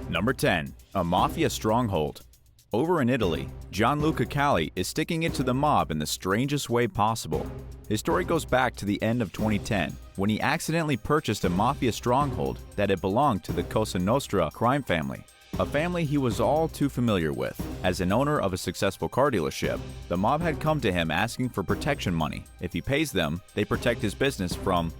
Number 10. A Mafia Stronghold. Over in Italy, Gianluca Calli is sticking it to the mob in the strangest way possible. His story goes back to the end of 2010, when he accidentally purchased a Mafia stronghold that had belonged to the Cosa Nostra crime family, a family he was all too familiar with. As an owner of a successful car dealership, the mob had come to him asking for protection money. If he pays them, they protect his business from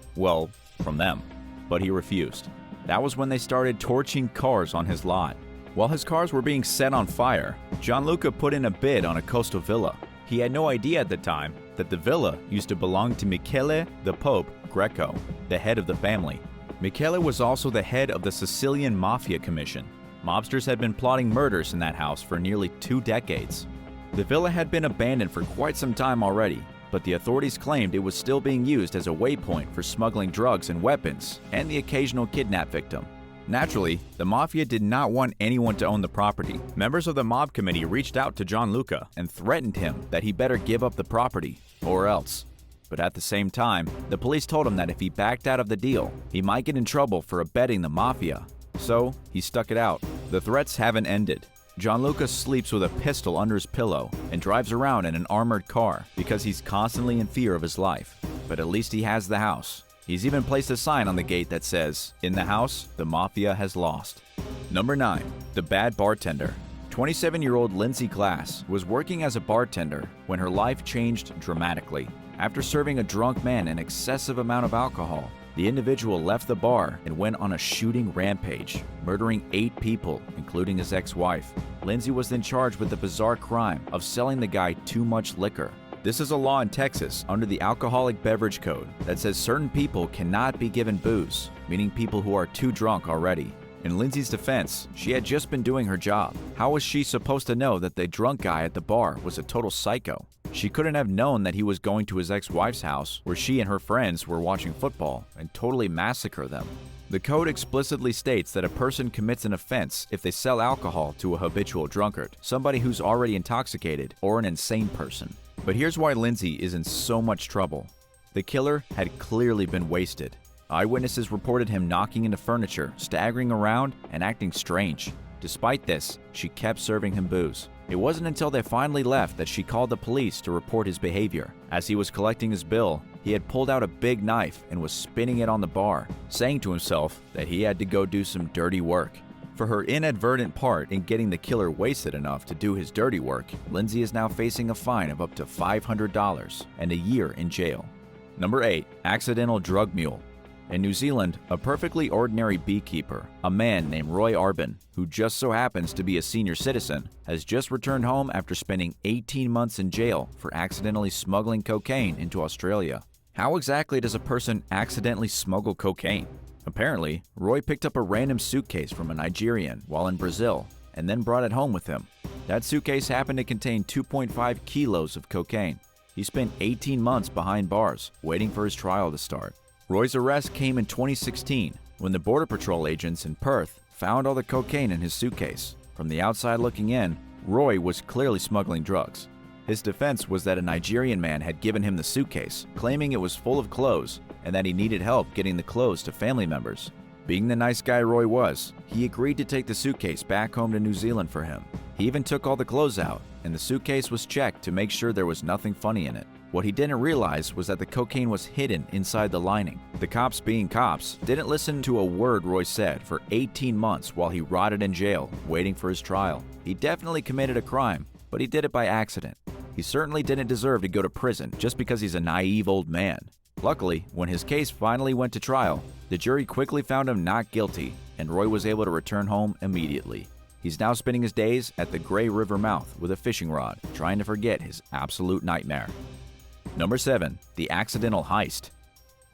them. But he refused. That was when they started torching cars on his lot. While his cars were being set on fire, Gianluca put in a bid on a coastal villa. He had no idea at the time that the villa used to belong to Michele the Pope Greco, the head of the family. Michele was also the head of the Sicilian Mafia Commission. Mobsters had been plotting murders in that house for nearly 2 decades. The villa had been abandoned for quite some time already, but the authorities claimed it was still being used as a waypoint for smuggling drugs and weapons and the occasional kidnap victim. Naturally, the Mafia did not want anyone to own the property. Members of the mob committee reached out to Gianluca and threatened him that he better give up the property, or else. But at the same time, the police told him that if he backed out of the deal, he might get in trouble for abetting the Mafia. So, he stuck it out. The threats haven't ended. Gianluca sleeps with a pistol under his pillow and drives around in an armored car because he's constantly in fear of his life. But at least he has the house. He's even placed a sign on the gate that says, "In the house, the Mafia has lost." Number 9. The Bad Bartender. 27-year-old Lindsay Glass was working as a bartender when her life changed dramatically. After serving a drunk man an excessive amount of alcohol, the individual left the bar and went on a shooting rampage, murdering 8 people, including his ex-wife. Lindsay was then charged with the bizarre crime of selling the guy too much liquor. This is a law in Texas under the Alcoholic Beverage Code that says certain people cannot be given booze, meaning people who are too drunk already. In Lindsay's defense, she had just been doing her job. How was she supposed to know that the drunk guy at the bar was a total psycho? She couldn't have known that he was going to his ex-wife's house where she and her friends were watching football and totally massacre them. The code explicitly states that a person commits an offense if they sell alcohol to a habitual drunkard, somebody who's already intoxicated, or an insane person. But here's why Lindsay is in so much trouble. The killer had clearly been wasted. Eyewitnesses reported him knocking into furniture, staggering around, and acting strange. Despite this, she kept serving him booze. It wasn't until they finally left that she called the police to report his behavior. As he was collecting his bill, he had pulled out a big knife and was spinning it on the bar, saying to himself that he had to go do some dirty work. For her inadvertent part in getting the killer wasted enough to do his dirty work, Lindsay is now facing a fine of up to $500 and a year in jail. Number 8. Accidental Drug Mule. In New Zealand, a perfectly ordinary beekeeper, a man named Roy Arbin, who just so happens to be a senior citizen, has just returned home after spending 18 months in jail for accidentally smuggling cocaine into Australia. How exactly does a person accidentally smuggle cocaine? Apparently, Roy picked up a random suitcase from a Nigerian while in Brazil and then brought it home with him. That suitcase happened to contain 2.5 kilos of cocaine. He spent 18 months behind bars, waiting for his trial to start. Roy's arrest came in 2016 when the Border Patrol agents in Perth found all the cocaine in his suitcase. From the outside looking in, Roy was clearly smuggling drugs. His defense was that a Nigerian man had given him the suitcase, claiming it was full of clothes and that he needed help getting the clothes to family members. Being the nice guy Roy was, he agreed to take the suitcase back home to New Zealand for him. He even took all the clothes out, and the suitcase was checked to make sure there was nothing funny in it. What he didn't realize was that the cocaine was hidden inside the lining. The cops, being cops, didn't listen to a word Roy said for 18 months while he rotted in jail, waiting for his trial. He definitely committed a crime, but he did it by accident. He certainly didn't deserve to go to prison just because he's a naive old man. Luckily, when his case finally went to trial, the jury quickly found him not guilty, and Roy was able to return home immediately. He's now spending his days at the Grey River mouth with a fishing rod, trying to forget his absolute nightmare. Number 7. The Accidental Heist.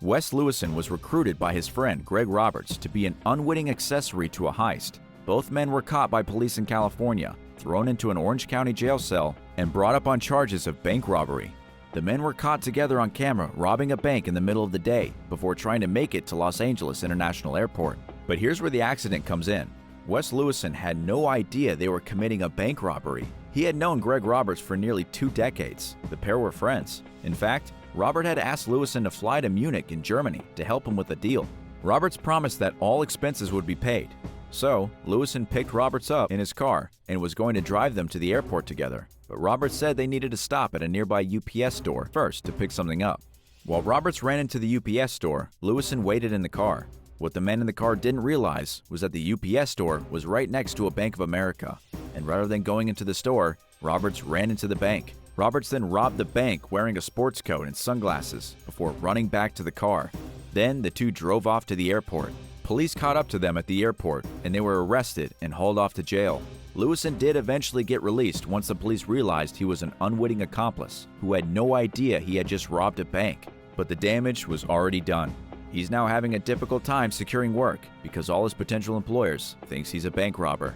Wes Lewison was recruited by his friend Greg Roberts to be an unwitting accessory to a heist. Both men were caught by police in California, thrown into an Orange County jail cell, and brought up on charges of bank robbery. The men were caught together on camera robbing a bank in the middle of the day before trying to make it to Los Angeles International Airport. But here's where the accident comes in. Wes Lewison had no idea they were committing a bank robbery. He had known Greg Roberts for nearly 2 decades. The pair were friends. In fact, Robert had asked Lewison to fly to Munich in Germany to help him with the deal. Roberts promised that all expenses would be paid. So, Lewison picked Roberts up in his car and was going to drive them to the airport together. But Roberts said they needed to stop at a nearby UPS store first to pick something up. While Roberts ran into the UPS store, Lewison waited in the car. What the men in the car didn't realize was that the UPS store was right next to a Bank of America. And rather than going into the store, Roberts ran into the bank. Roberts then robbed the bank wearing a sports coat and sunglasses before running back to the car. Then the two drove off to the airport. Police caught up to them at the airport and they were arrested and hauled off to jail. Lewison did eventually get released once the police realized he was an unwitting accomplice who had no idea he had just robbed a bank. But the damage was already done. He's now having a difficult time securing work because all his potential employers thinks he's a bank robber.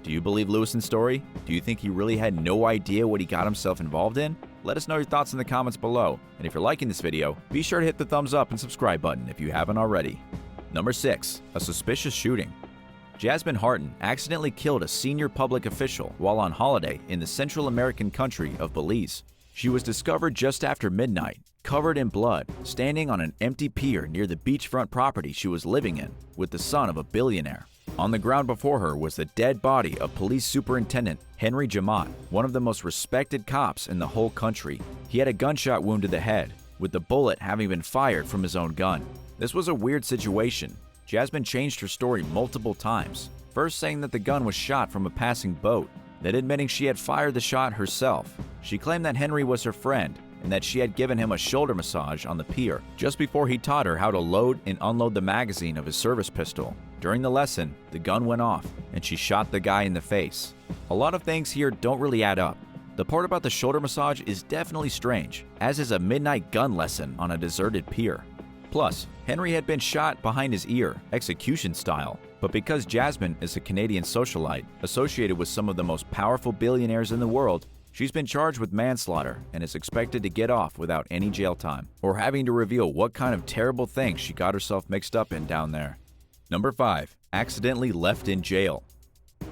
Do you believe Lewison's story? Do you think he really had no idea what he got himself involved in? Let us know your thoughts in the comments below. And if you're liking this video, be sure to hit the thumbs up and subscribe button if you haven't already. Number 6. A suspicious shooting. Jasmine Harton accidentally killed a senior public official while on holiday in the Central American country of Belize. She was discovered just after midnight, covered in blood, standing on an empty pier near the beachfront property she was living in with the son of a billionaire. On the ground before her was the dead body of Police Superintendent Henry Jamat, one of the most respected cops in the whole country. He had a gunshot wound to the head, with the bullet having been fired from his own gun. This was a weird situation. Jasmine changed her story multiple times, first saying that the gun was shot from a passing boat, then admitting she had fired the shot herself. She claimed that Henry was her friend and that she had given him a shoulder massage on the pier just before he taught her how to load and unload the magazine of his service pistol. During the lesson, the gun went off and she shot the guy in the face. A lot of things here don't really add up. The part about the shoulder massage is definitely strange, as is a midnight gun lesson on a deserted pier. Plus, Henry had been shot behind his ear, execution style, but because Jasmine is a Canadian socialite associated with some of the most powerful billionaires in the world, she's been charged with manslaughter and is expected to get off without any jail time, or having to reveal what kind of terrible things she got herself mixed up in down there. Number 5. Accidentally left in jail.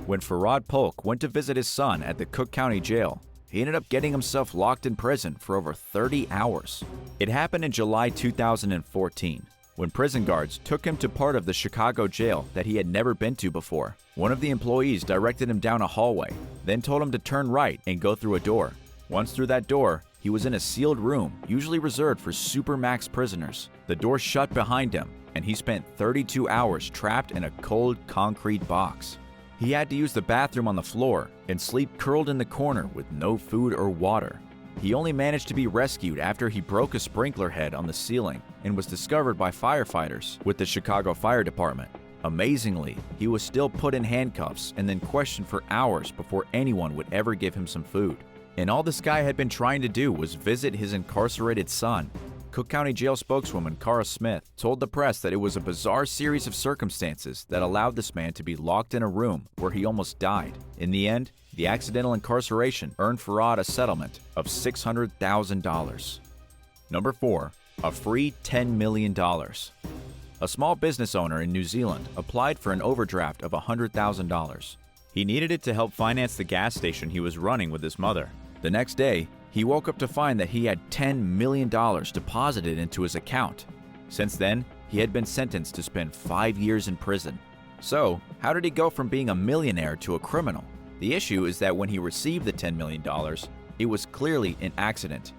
When Farad Polk went to visit his son at the Cook County Jail, he ended up getting himself locked in prison for over 30 hours. It happened in July 2014, when prison guards took him to part of the Chicago jail that he had never been to before. One of the employees directed him down a hallway, then told him to turn right and go through a door. Once through that door, he was in a sealed room, usually reserved for supermax prisoners. The door shut behind him, and he spent 32 hours trapped in a cold concrete box. He had to use the bathroom on the floor and sleep curled in the corner with no food or water. He only managed to be rescued after he broke a sprinkler head on the ceiling and was discovered by firefighters with the Chicago Fire Department. Amazingly, he was still put in handcuffs and then questioned for hours before anyone would ever give him some food. And all this guy had been trying to do was visit his incarcerated son. Cook County Jail spokeswoman Cara Smith told the press that it was a bizarre series of circumstances that allowed this man to be locked in a room where he almost died. In the end, the accidental incarceration earned Farad a settlement of $600,000. Number 4. A free $10 million. A small business owner in New Zealand applied for an overdraft of $100,000. He needed it to help finance the gas station he was running with his mother. The next day, he woke up to find that he had $10 million deposited into his account. Since then, he had been sentenced to spend 5 years in prison. So, how did he go from being a millionaire to a criminal? The issue is that when he received the $10 million, it was clearly an accident.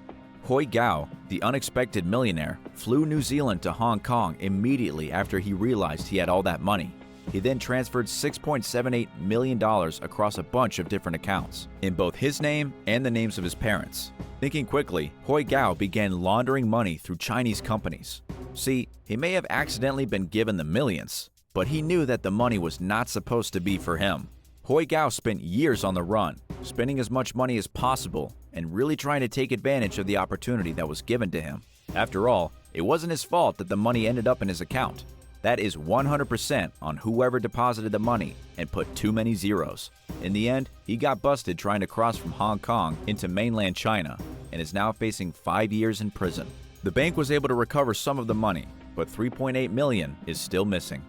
Hoi Gao, the unexpected millionaire, flew New Zealand to Hong Kong immediately after he realized he had all that money. He then transferred $6.78 million across a bunch of different accounts, in both his name and the names of his parents. Thinking quickly, Hoi Gao began laundering money through Chinese companies. See, he may have accidentally been given the millions, but he knew that the money was not supposed to be for him. Hoi Gao spent years on the run, spending as much money as possible and really trying to take advantage of the opportunity that was given to him. After all, it wasn't his fault that the money ended up in his account. That is 100% on whoever deposited the money and put too many zeros. In the end, he got busted trying to cross from Hong Kong into mainland China and is now facing 5 years in prison. The bank was able to recover some of the money, but $3.8 million is still missing.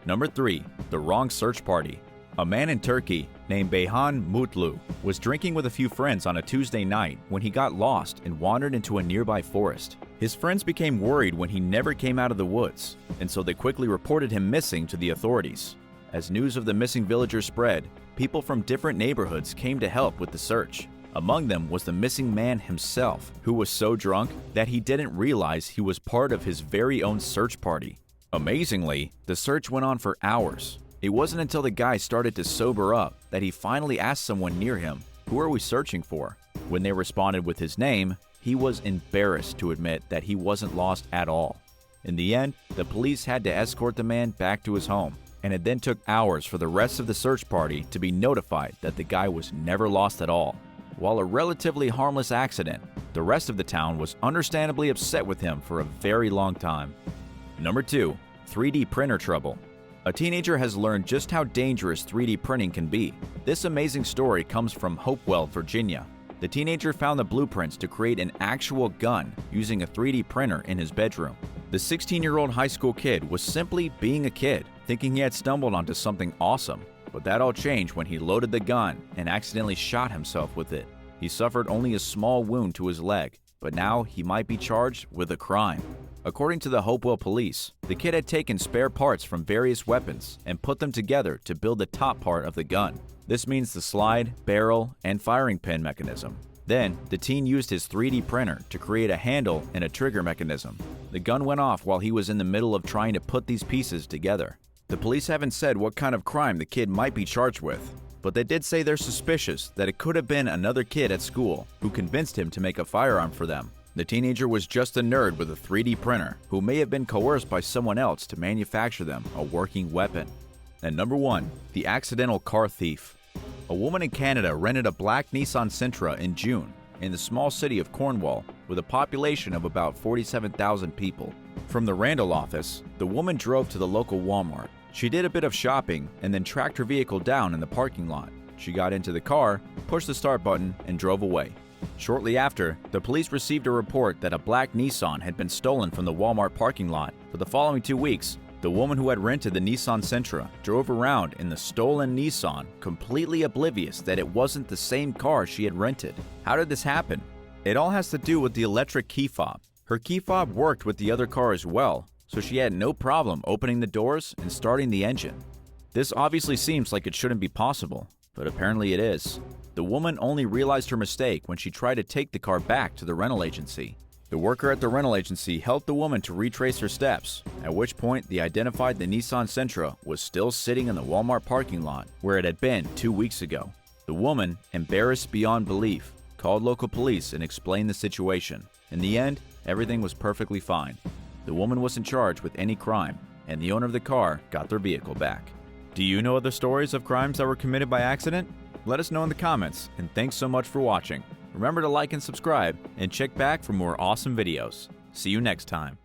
Number 3. The wrong search party. A man in Turkey named Beyhan Mutlu was drinking with a few friends on a Tuesday night when he got lost and wandered into a nearby forest. His friends became worried when he never came out of the woods, and so they quickly reported him missing to the authorities. As news of the missing villager spread, people from different neighborhoods came to help with the search. Among them was the missing man himself, who was so drunk that he didn't realize he was part of his very own search party. Amazingly, the search went on for hours. It wasn't until the guy started to sober up that he finally asked someone near him, "Who are we searching for?" When they responded with his name, he was embarrassed to admit that he wasn't lost at all. In the end, the police had to escort the man back to his home, and it then took hours for the rest of the search party to be notified that the guy was never lost at all. While a relatively harmless accident, the rest of the town was understandably upset with him for a very long time. Number 2. 3D printer trouble. A teenager has learned just how dangerous 3D printing can be. This amazing story comes from Hopewell, Virginia. The teenager found the blueprints to create an actual gun using a 3D printer in his bedroom. The 16-year-old high school kid was simply being a kid, thinking he had stumbled onto something awesome. But that all changed when he loaded the gun and accidentally shot himself with it. He suffered only a small wound to his leg, but now he might be charged with a crime. According to the Hopewell police, the kid had taken spare parts from various weapons and put them together to build the top part of the gun. This means the slide, barrel, and firing pin mechanism. Then, the teen used his 3D printer to create a handle and a trigger mechanism. The gun went off while he was in the middle of trying to put these pieces together. The police haven't said what kind of crime the kid might be charged with, but they did say they're suspicious that it could have been another kid at school who convinced him to make a firearm for them. The teenager was just a nerd with a 3D printer who may have been coerced by someone else to manufacture them a working weapon. And number 1, the accidental car thief. A woman in Canada rented a black Nissan Sentra in June in the small city of Cornwall with a population of about 47,000 people. From the Randall office, the woman drove to the local Walmart. She did a bit of shopping and then tracked her vehicle down in the parking lot. She got into the car, pushed the start button, and drove away. Shortly after, the police received a report that a black Nissan had been stolen from the Walmart parking lot. For the following 2 weeks, the woman who had rented the Nissan Sentra drove around in the stolen Nissan, completely oblivious that it wasn't the same car she had rented. How did this happen? It all has to do with the electric key fob. Her key fob worked with the other car as well, so she had no problem opening the doors and starting the engine. This obviously seems like it shouldn't be possible, but apparently it is. The woman only realized her mistake when she tried to take the car back to the rental agency. The worker at the rental agency helped the woman to retrace her steps, at which point they identified the Nissan Sentra was still sitting in the Walmart parking lot where it had been 2 weeks ago. The woman, embarrassed beyond belief, called local police and explained the situation. In the end, everything was perfectly fine. The woman wasn't charged with any crime, and the owner of the car got their vehicle back. Do you know other stories of crimes that were committed by accident? Let us know in the comments, and thanks so much for watching. Remember to like and subscribe, and check back for more awesome videos. See you next time.